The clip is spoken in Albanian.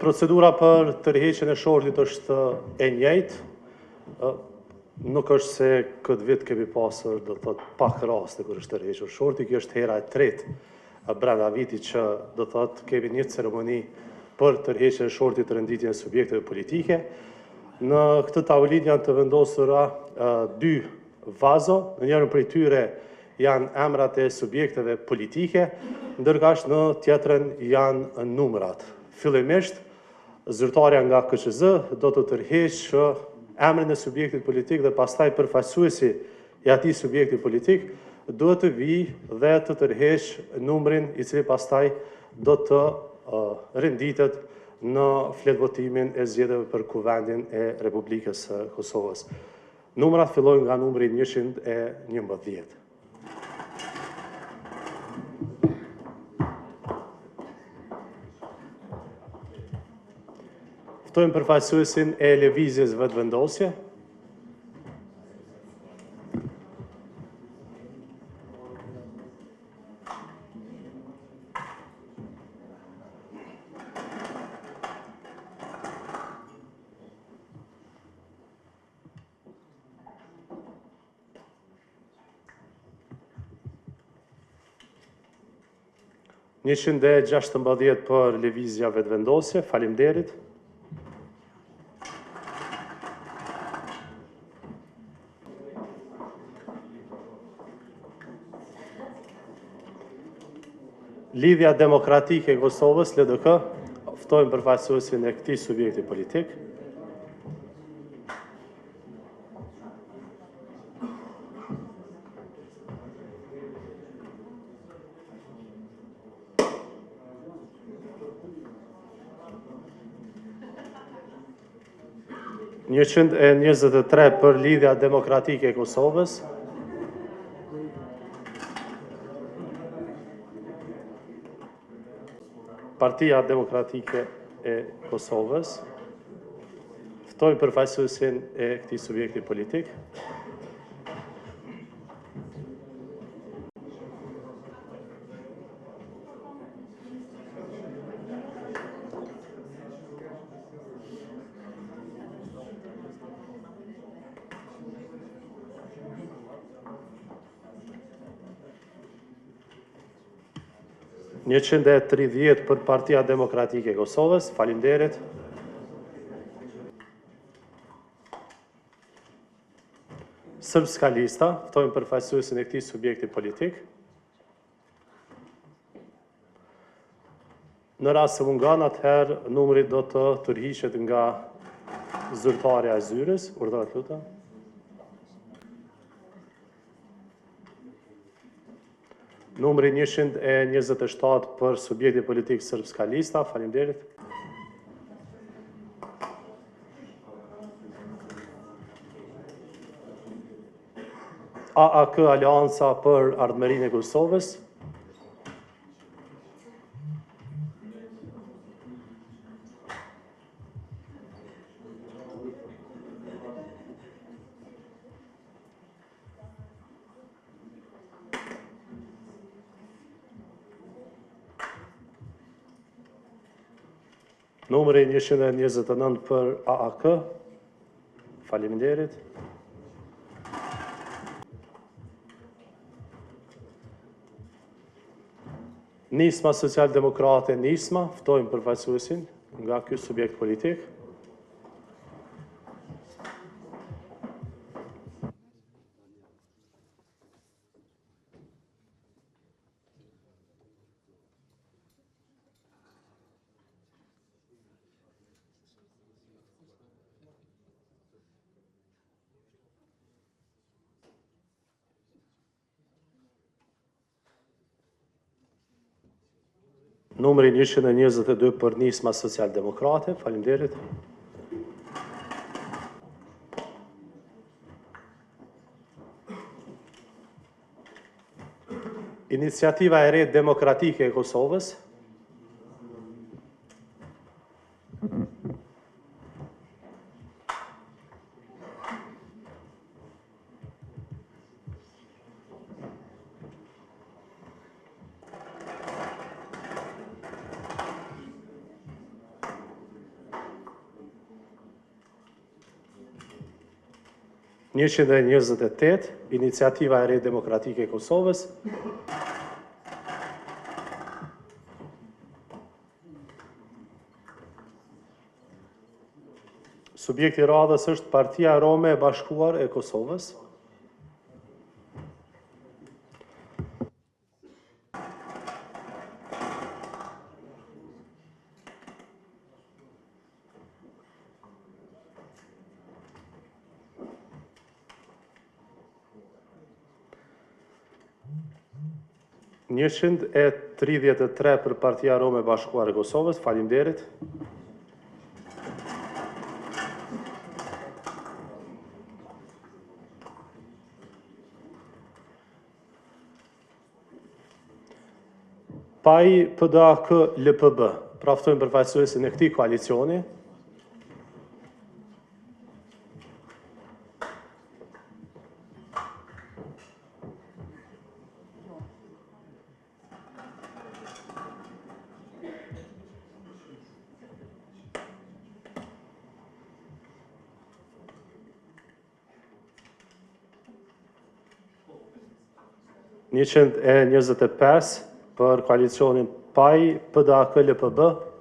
Procedura për tërheqjen e shortit është e njëjtë. Nuk është se këtë vit kemi pasur, do të thotë, pak raste kur është tërhequr shorti. Kjo është hera e tretë brenda vitit që, do të thotë, kemi një ceremoni për tërheqjen e shortit të renditjen e subjekteve politike. Në këtë tavolinë janë të vendosura 2 vazo, në njërin prej tyre janë emrat e subjekteve politike, ndërkësh në tjetrën janë numrat. Fillimisht, zyrtarja nga KQZ do të tërheqë emrin e subjektit politik dhe pastaj përfaqësuesi i atij subjekti politik duhet të vijë dhe të tërheqë numrin i cili pastaj do të renditet në fletvotimin e zgjedhjeve për Kuvendin e Republikës së Kosovës. Numrat fillojnë nga numri 111. Ftojmë përfaqësuesin e lëvizjes vetëvendosje. Njëqind e 16 për lëvizja vetëvendosje. Faleminderit. Lidhja Demokratike e Kosovës, LDK, ftojmë përfaqësuesin e këtij subjekti politik. Njëqind e 23 për Lidhja Demokratike e Kosovës. Partia Demokratike e Kosovës, ftojmë përfaqësuesin e këtij subjekti politik. Njëqind e 30 për Partia Demokratike e Kosovës. Faleminderit. Srpska Lista, ftojmë përfaqësuesin e këtij subjekti politik. Në rast se mungon, atëherë numri do të tërhiqet nga zyrtarja e zyrës. Urdhërohet, lutem. Numri 127 për subjekti politik Srpska Lista. Faleminderit. AAK Aleanca për Ardhmërinë e Kosovës. Numri 129 për AAK. Faleminderit. Nisma Social-Demokrate Nisma, ftojmë përfaqësuesin nga ky subjekt politik. Numri 122 për Nisma Social-Demokrate. Faleminderit. Iniciativa e Re Demokratike e Kosovës. 128, Iniciativa e Re Demokratike e Kosovës. Subjekti i radhës është Partia Rome e Bashkuar e Kosovës. $133 për Partia Rome e Bashkuar e Kosovës. Faleminderit. PAI PDAK LPB. Praftojmë përfaqësuesin e këtij koalicioni. $125 për koalicionin PAI PDAK LPB.